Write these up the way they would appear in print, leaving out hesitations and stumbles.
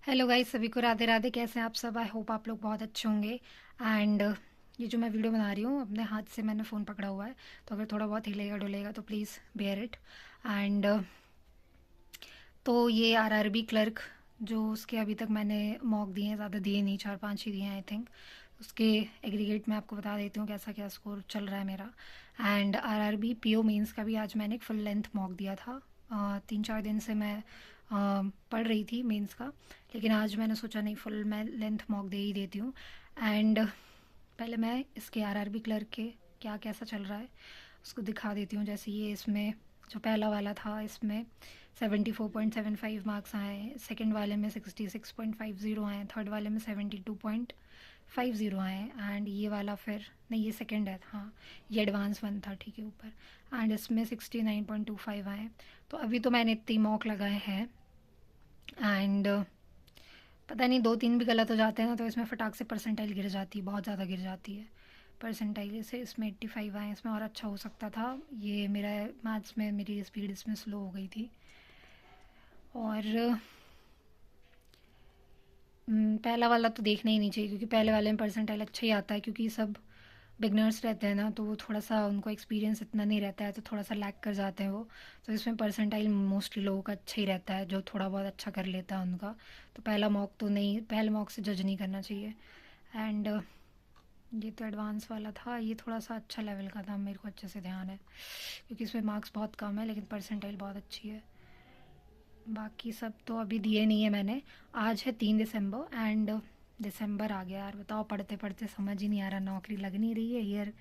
Hello guys, सभी को राधे राधे। कैसे हैं आप सब? आई होप आप लोग बहुत अच्छे होंगे। एंड ये जो मैं वीडियो बना रही हूँ, अपने हाथ से मैंने फ़ोन पकड़ा हुआ है, तो अगर थोड़ा बहुत हिलेगा डुलेगा तो प्लीज़ बेयर इट। एंड तो ये आरआरबी क्लर्क, जो उसके अभी तक मैंने मॉक दिए हैं, ज़्यादा दिए नहीं, 4-5 ही दिए हैं आई थिंक। उसके एग्रीगेट मैं आपको बता देती हूँ कैसा क्या स्कोर चल रहा है मेरा। एंड आरआरबी पीओ मेंस का भी आज मैंने एक फुल लेंथ मॉक दिया था। 3-4 दिन से मैं पढ़ रही थी मेंस का, लेकिन आज मैंने सोचा नहीं, फुल मैं लेंथ मॉक दे ही देती हूँ। एंड पहले मैं इसके आरआरबी क्लर्क के क्या कैसा चल रहा है उसको दिखा देती हूँ। जैसे ये इसमें जो पहला वाला था, इसमें 74.75 मार्क्स आए, सेकंड वाले में 66.50 आए, थर्ड वाले में 72.50 आए। एंड ये वाला फिर नहीं, ये सेकंड है, हाँ ये एडवांस वन था, ठीक है ऊपर। एंड इसमें 69.25 आए। तो अभी तो मैंने इतनी मॉक लगाए हैं। एंड पता नहीं, 2-3 भी गलत हो जाते हैं ना, तो इसमें फटाक से परसेंटाइल गिर जाती है, बहुत ज़्यादा गिर जाती है परसेंटाइल से। इसमें 85 आए, इसमें और अच्छा हो सकता था। ये मेरा मैथ्स में मेरी स्पीड इसमें स्लो हो गई थी। और पहला वाला तो देखना ही नहीं चाहिए, क्योंकि पहले वाले में परसेंटाइल अच्छा ही आता है, क्योंकि सब बिगनर्स रहते हैं ना, तो वो थोड़ा सा उनको एक्सपीरियंस इतना नहीं रहता है, तो थोड़ा सा लैक कर जाते हैं वो। तो इसमें परसेंटाइल मोस्टली लोगों का अच्छा ही रहता है, जो थोड़ा बहुत अच्छा कर लेता है उनका। तो पहला मॉक तो नहीं, पहले मॉक से जज नहीं करना चाहिए। एंड ये तो एडवांस वाला था, ये थोड़ा सा अच्छा लेवल का था, मेरे को अच्छे से ध्यान है, क्योंकि इसमें मार्क्स बहुत कम है लेकिन परसेंटाइल बहुत अच्छी है। बाकी सब तो अभी दिए नहीं है मैंने। आज है 3 दिसंबर, एंड दिसंबर आ गया यार। बताओ, पढ़ते पढ़ते समझ ही नहीं आ रहा, नौकरी लग नहीं रही है। ईयर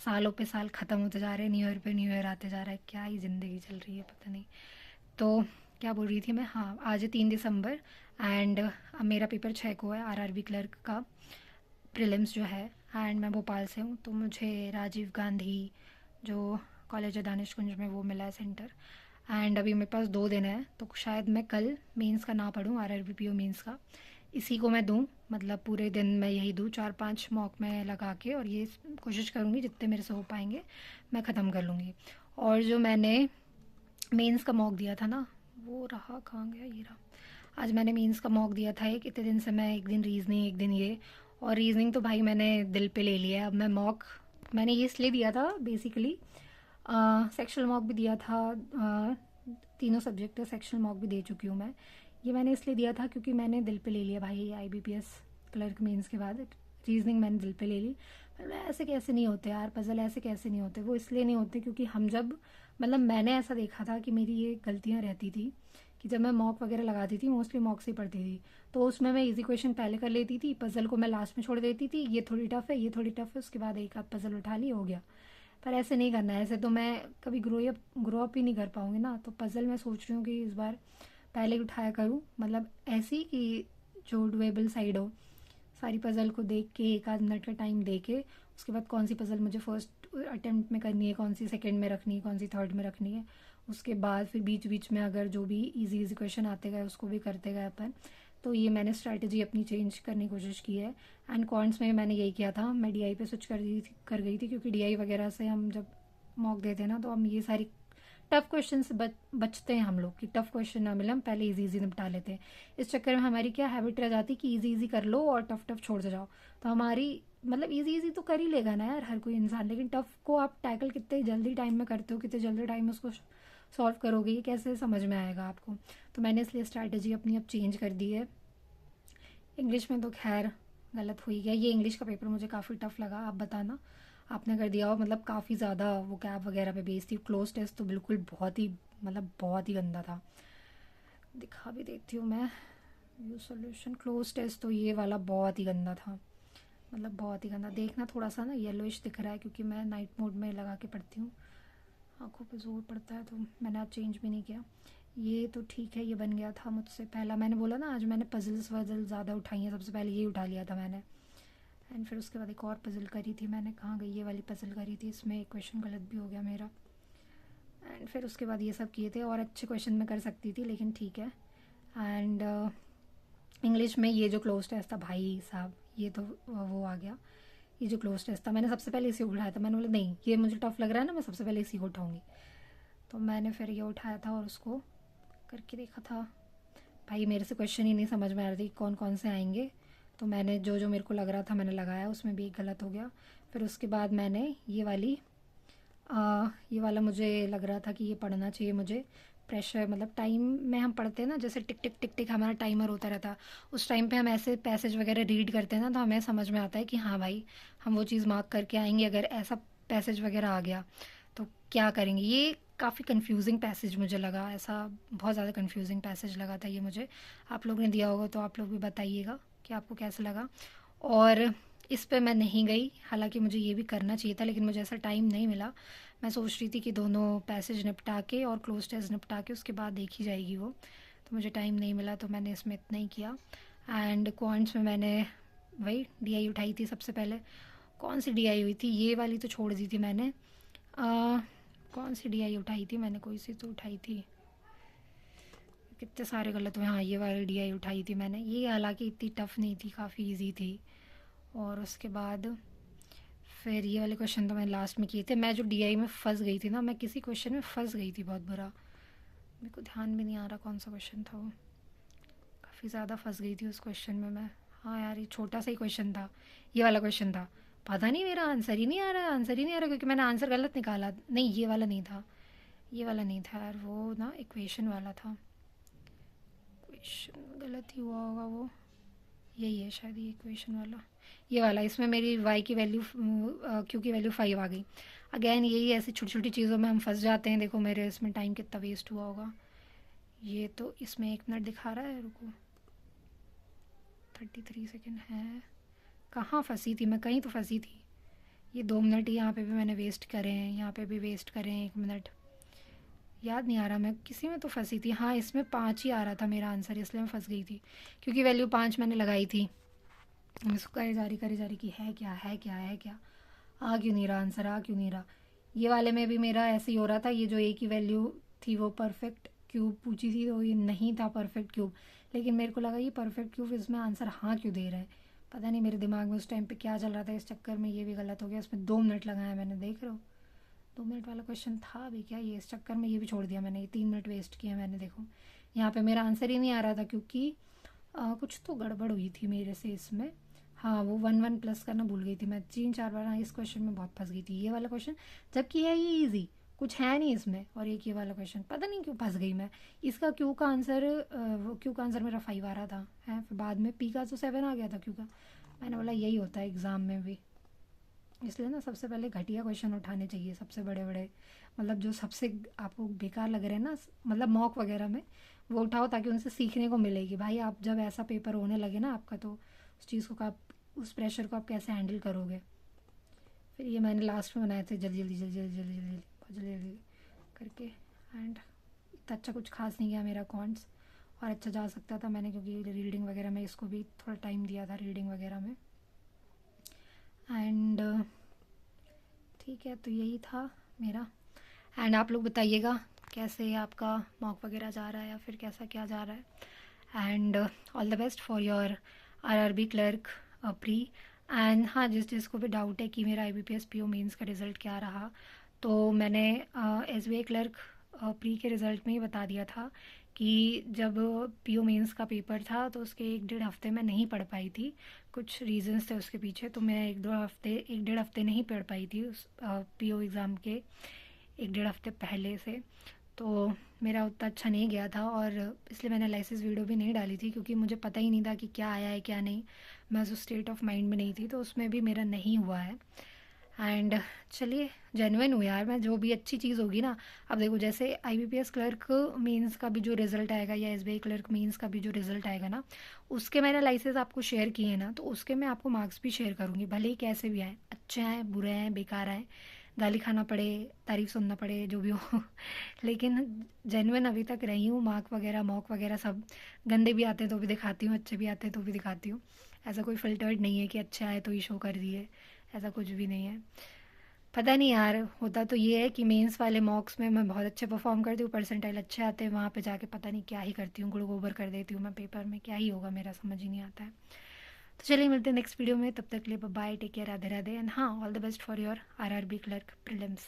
सालों पे साल ख़त्म होते जा रहे हैं, न्यू ईयर पे न्यू ईयर आते जा रहा है, क्या ही ज़िंदगी चल रही है पता नहीं। तो क्या बोल रही थी मैं, हाँ आज है 3 दिसंबर। एंड अब मेरा पेपर 6 को है, आरआरबी क्लर्क का प्रीलिम्स जो है। एंड मैं भोपाल से हूँ, तो मुझे राजीव गांधी जो कॉलेज है दानिशकुंज में, वो मिला है सेंटर। एंड अभी मेरे पास 2 दिन है, तो शायद मैं कल मेंस का ना पढूँ, आरआरबी पीओ मेंस का इसी को मैं दूँ। मतलब पूरे दिन मैं यही दूँ, 4-5 मॉक में लगा के, और ये कोशिश करूँगी जितने मेरे से हो पाएंगे मैं ख़त्म कर लूँगी। और जो मैंने मेंस का मॉक दिया था ना, वो रहा कहाँ गया, ये रहा। आज मैंने मेंस का मॉक दिया था एक, इतने दिन से मैं एक दिन रीजनिंग एक दिन ये, और रीजनिंग तो भाई मैंने दिल पे ले लिया है। अब मैं मॉक मैंने ये इसलिए दिया था बेसिकली, सेक्शनल मॉक भी दिया था, तीनों सब्जेक्ट का सेक्शनल मॉक भी दे चुकी हूँ मैं। ये मैंने इसलिए दिया था क्योंकि मैंने दिल पे ले लिया भाई, आईबीपीएस क्लर्क मेंस के बाद रीजनिंग मैंने दिल पे ले ली। पर ऐसे कैसे नहीं होते यार पजल, ऐसे कैसे नहीं होते? वो इसलिए नहीं होते क्योंकि हम जब, मतलब मैंने ऐसा देखा था कि मेरी ये गलतियाँ रहती थी कि जब मैं मॉक वगैरह लगाती थी, मोस्टली मॉक से ही पढ़ती थी, तो उसमें मैं इजी क्वेश्चन पहले कर लेती थी, पजल को मैं लास्ट में छोड़ देती थी, ये थोड़ी टफ है, ये थोड़ी टफ है, उसके बाद एक आध पजल उठा ली, हो गया। पर ऐसे नहीं करना है, ऐसे तो मैं कभी ग्रो अप ही नहीं कर पाऊंगी ना। तो पजल मैं सोच रही हूँ कि इस बार पहले ही उठाया करूँ, मतलब ऐसी कि जो डुएबल साइड हो। सारी पजल को देख के, एक आध मिनट का टाइम दे के, उसके बाद कौन सी पजल मुझे फर्स्ट अटेम्प्ट में करनी है, कौन सी सेकंड में रखनी है, कौन सी थर्ड में रखनी है। उसके बाद फिर बीच बीच में अगर जो भी इजी इजी क्वेश्चन आते गए उसको भी करते गए अपन। तो ये मैंने स्ट्रैटेजी अपनी चेंज करने की कोशिश की है। एंड कॉर्न्स में मैंने यही किया था, मैं डीआई पे स्विच कर गई थी, क्योंकि डीआई वगैरह से हम जब मॉक देते हैं ना, तो हम ये सारी टफ क्वेश्चन से बचते हैं हम लोग, कि टफ क्वेश्चन ना मिले, हम पहले इजी इजी निपटा लेते हैं। इस चक्कर में हमारी क्या हैबिट रह जाती कि इजी इजी कर लो और टफ टफ छोड़ते जाओ। तो हमारी, मतलब इजी इजी तो कर ही लेगा ना यार हर कोई इंसान, लेकिन टफ को आप टैकल कितने जल्दी टाइम में करते हो, कितने जल्दी टाइम में उसको सॉल्व करोगे, ये कैसे समझ में आएगा आपको? तो मैंने इसलिए स्ट्रैटेजी अपनी अब चेंज कर दी है। इंग्लिश में तो खैर गलत हो ही गया, ये इंग्लिश का पेपर मुझे काफ़ी टफ लगा। आप बताना, आपने कर दिया हो? मतलब काफ़ी ज़्यादा वो कैब वगैरह पे बेस्ड थी। क्लोज टेस्ट तो बिल्कुल बहुत ही, मतलब बहुत ही गंदा था। दिखा भी देती हूँ मैं, व्यू सोल्यूशन क्लोज टेस्ट तो ये वाला बहुत ही गंदा था, मतलब बहुत ही गंदा। देखना थोड़ा सा ना येलोइश दिख रहा है, क्योंकि मैं नाइट मोड में लगा के पढ़ती हूँ, आंखों पे जोर पड़ता है, तो मैंने आज चेंज भी नहीं किया। ये तो ठीक है, ये बन गया था मुझसे पहला। मैंने बोला ना आज मैंने पजल्स वजल ज़्यादा उठाई हैं, सबसे पहले ये उठा लिया था मैंने। एंड फिर उसके बाद एक और पजल करी थी मैंने, कहाँ गई ये वाली पजल करी थी, इसमें एक क्वेश्चन गलत भी हो गया मेरा। एंड फिर उसके बाद ये सब किए थे, और अच्छे क्वेश्चन मैं कर सकती थी, लेकिन ठीक है। एंड इंग्लिश में ये जो क्लोज टेस्ट था भाई साहब, ये तो वो आ गया। ये जो क्लोज टेस्ट था, मैंने सबसे पहले इसी को उठाया था। मैंने बोला नहीं, ये मुझे टफ लग रहा है ना, मैं सबसे पहले इसी को उठाऊंगी। तो मैंने फिर ये उठाया था और उसको करके देखा था। भाई मेरे से क्वेश्चन ही नहीं समझ में आ रही थी कौन कौन से आएंगे, तो मैंने जो जो मेरे को लग रहा था मैंने लगाया, उसमें भी एक गलत हो गया। फिर उसके बाद मैंने ये वाला मुझे लग रहा था कि ये पढ़ना चाहिए मुझे। प्रेशर मतलब टाइम में हम पढ़ते हैं ना, जैसे टिक टिक टिक टिक हमारा टाइमर होता रहता है, उस टाइम पे हम ऐसे पैसेज वगैरह रीड करते हैं ना, तो हमें समझ में आता है कि हाँ भाई हम वो चीज़ मार्क करके आएंगे अगर ऐसा पैसेज वगैरह आ गया तो क्या करेंगे। ये काफ़ी कंफ्यूजिंग पैसेज मुझे लगा, ऐसा बहुत ज़्यादा कंफ्यूजिंग पैसेज लगा था ये मुझे। आप लोग ने दिया होगा तो आप लोग भी बताइएगा कि आपको कैसा लगा। और इस पे मैं नहीं गई, हालांकि मुझे ये भी करना चाहिए था लेकिन मुझे ऐसा टाइम नहीं मिला। मैं सोच रही थी कि दोनों पैसेज निपटा के और क्लोज टेस्ट निपटा के उसके बाद देखी जाएगी वो, तो मुझे टाइम नहीं मिला तो मैंने इसमें इतना ही किया। एंड क्वांट्स में मैंने वही डीआई उठाई थी सबसे पहले। कौन सी डीआई हुई थी, ये वाली तो छोड़ दी थी मैंने। कौन सी डीआई उठाई थी मैंने, कोई सी तो उठाई थी, कितने सारे गलत हुए। हाँ ये वाली डीआई उठाई थी मैंने, ये हालांकि इतनी टफ नहीं थी, काफ़ी इजी थी। और उसके बाद फिर ये वाले क्वेश्चन तो मैंने लास्ट में किए थे। मैं जो डीआई में फंस गई थी ना, मैं किसी क्वेश्चन में फंस गई थी बहुत बुरा, मेरे को ध्यान भी नहीं आ रहा कौन सा क्वेश्चन था वो, काफ़ी ज़्यादा फंस गई थी उस क्वेश्चन में मैं। हाँ यार ये छोटा सा ही क्वेश्चन था, ये वाला क्वेश्चन था। पता नहीं मेरा आंसर ही नहीं आ रहा, आंसर ही नहीं आ रहा क्योंकि मैंने आंसर गलत निकाला। नहीं ये वाला नहीं था, ये वाला नहीं था यार, वो ना इक्वेशन वाला था। इक्वेशन गलत ही हुआ होगा वो, यही है शायद ये इक्वेशन वाला, ये वाला। इसमें मेरी वाई की वैल्यू क्यू की वैल्यू 5 आ गई। अगेन यही ऐसी छोटी छोटी चीज़ों में हम फंस जाते हैं। देखो मेरे इसमें टाइम कितना वेस्ट हुआ होगा। ये तो इसमें 1 मिनट दिखा रहा है, रुको 33 सेकेंड है। कहाँ फंसी थी मैं, कहीं तो फंसी थी। ये 2 मिनट यहाँ पे भी मैंने वेस्ट करे हैं, यहाँ पे भी वेस्ट करे हैं 1 मिनट। याद नहीं आ रहा, मैं किसी में तो फंसी थी। हाँ इसमें 5 ही आ रहा था मेरा आंसर, इसलिए मैं फंस गई थी क्योंकि वैल्यू 5 मैंने लगाई थी। मैं उसको करे जा रही कि है क्या है क्या है क्या, आ क्यों नहीं रहा आंसर, आ क्यों नहीं रहा। ये वाले में भी मेरा ऐसे ही हो रहा था, ये जो ए की वैल्यू थी वो परफेक्ट क्यूब पूछी थी तो ये नहीं था परफेक्ट क्यूब, लेकिन मेरे को लगा ये परफेक्ट क्यूब, इसमें आंसर हाँ क्यों दे रहा है। पता नहीं मेरे दिमाग में उस टाइम पे क्या चल रहा था, इस चक्कर में ये भी गलत हो गया। इसमें 2 मिनट लगाया मैंने, देख रहे हो 2 मिनट वाला क्वेश्चन था भी क्या ये, इस चक्कर में ये भी छोड़ दिया मैंने, ये 3 मिनट वेस्ट किया मैंने। देखो यहाँ पे मेरा आंसर ही नहीं आ रहा था क्योंकि कुछ तो गड़बड़ हुई थी मेरे से इसमें। हाँ वो 1 1 प्लस करना भूल गई थी मैं 3 4 बार। हाँ इस क्वेश्चन में बहुत फंस गई थी, ये वाला क्वेश्चन, जबकि है ये इजी, कुछ है नहीं इसमें। और एक ये वाला क्वेश्चन पता नहीं क्यों फंस गई मैं। इसका क्यू का आंसर वो क्यू का आंसर मेरा 5 आ रहा था है, फिर बाद में पी का तो 7 आ गया था क्यू का। मैंने बोला यही होता है एग्ज़ाम में भी, इसलिए ना सबसे पहले घटिया क्वेश्चन उठाने चाहिए, सबसे बड़े बड़े, मतलब जो सबसे आपको बेकार लग रहे हैं ना, मतलब मॉक वगैरह में वो उठाओ ताकि उनसे सीखने को मिलेगी। भाई आप जब ऐसा पेपर होने लगे ना आपका, तो उस चीज़ को आप, उस प्रेशर को आप कैसे हैंडल करोगे। फिर ये मैंने लास्ट में बनाए थे जल्दी जल्दी जल्दी जल्दी जल्दी जल्दी बहुत जल्दी जल्दी करके। एंड इतना अच्छा कुछ खास नहीं गया मेरा कॉन्ट्स, और अच्छा जा सकता था मैंने क्योंकि रीडिंग वगैरह में इसको भी थोड़ा टाइम दिया था, रीडिंग वगैरह में। एंड ठीक है, तो यही था मेरा। एंड आप लोग बताइएगा कैसे आपका मॉक वगैरह जा रहा है या फिर कैसा क्या जा रहा है। And all the best for your RRB clerk pre. And हाँ जिस जिसको भी डाउट है कि मेरा IBPS PO मेंस का रिज़ल्ट क्या रहा, तो मैंने SBI क्लर्क प्री के रिज़ल्ट में ही बता दिया था कि जब PO मेंस का पेपर था तो उसके 1 1.5 हफ्ते मैं नहीं पढ़ पाई थी, कुछ रीजंस थे उसके पीछे, तो मैं 1 1.5 हफ्ते नहीं पढ़ पाई थी उस PO एग्ज़ाम के 1 1.5 हफ्ते पहले से। तो मेरा उतना अच्छा नहीं गया था और इसलिए मैंने एनालिसिस वीडियो भी नहीं डाली थी क्योंकि मुझे पता ही नहीं था कि क्या आया है क्या नहीं। मैं उस स्टेट ऑफ माइंड में नहीं थी, तो उसमें भी मेरा नहीं हुआ है। एंड चलिए जेन्युइन हूँ यार मैं, जो भी अच्छी चीज़ होगी ना। अब देखो जैसे IBPS क्लर्क मेंस का भी जो रिज़ल्ट आएगा या SBI क्लर्क मेंस का भी जो रिज़ल्ट आएगा ना, उसके मैंने एनालिसिस आपको शेयर किए हैं ना, तो उसके मैं आपको मार्क्स भी शेयर करूँगी, भले ही कैसे भी आए, अच्छे आए बुरे हैं बेकार आए, गाली खाना पड़े तारीफ सुनना पड़े जो भी हो लेकिन जेन्युइन अभी तक रही हूँ। मार्क वगैरह मॉक वगैरह सब गंदे भी आते हैं तो भी दिखाती हूँ, अच्छे भी आते हैं तो भी दिखाती हूँ। ऐसा कोई फ़िल्टर्ड नहीं है कि अच्छे आए तो ही शो कर दिए, ऐसा कुछ भी नहीं है। पता नहीं यार, होता तो ये है कि मेंस वाले मॉक्स में मैं बहुत अच्छे परफॉर्म करती हूँ, परसेंटाइल अच्छे आते हैं, वहाँ पे जाके पता नहीं क्या ही करती हूँ, गुड़ गोबर कर देती हूँ मैं पेपर में, क्या ही होगा मेरा समझ ही नहीं आता है। तो चलिए मिलते हैं नेक्स्ट वीडियो में, तब तक के लिए bye, take care, Radhe Radhe. And हाँ all the best for your RRB clerk prelims.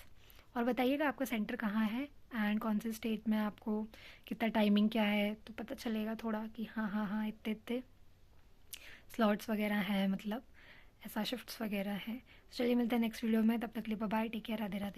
और बताइएगा आपका सेंटर कहाँ है एंड कौन से स्टेट में, आपको कितना टाइमिंग क्या है, तो पता चलेगा थोड़ा कि हाँ हाँ हाँ इतने इतने स्लॉट्स वगैरह हैं, मतलब ऐसा शिफ्ट्स वगैरह हैं। चलिए मिलते हैं नेक्स्ट वीडियो में, तब तक के लिए bye bye, take care, Radhe Radhe.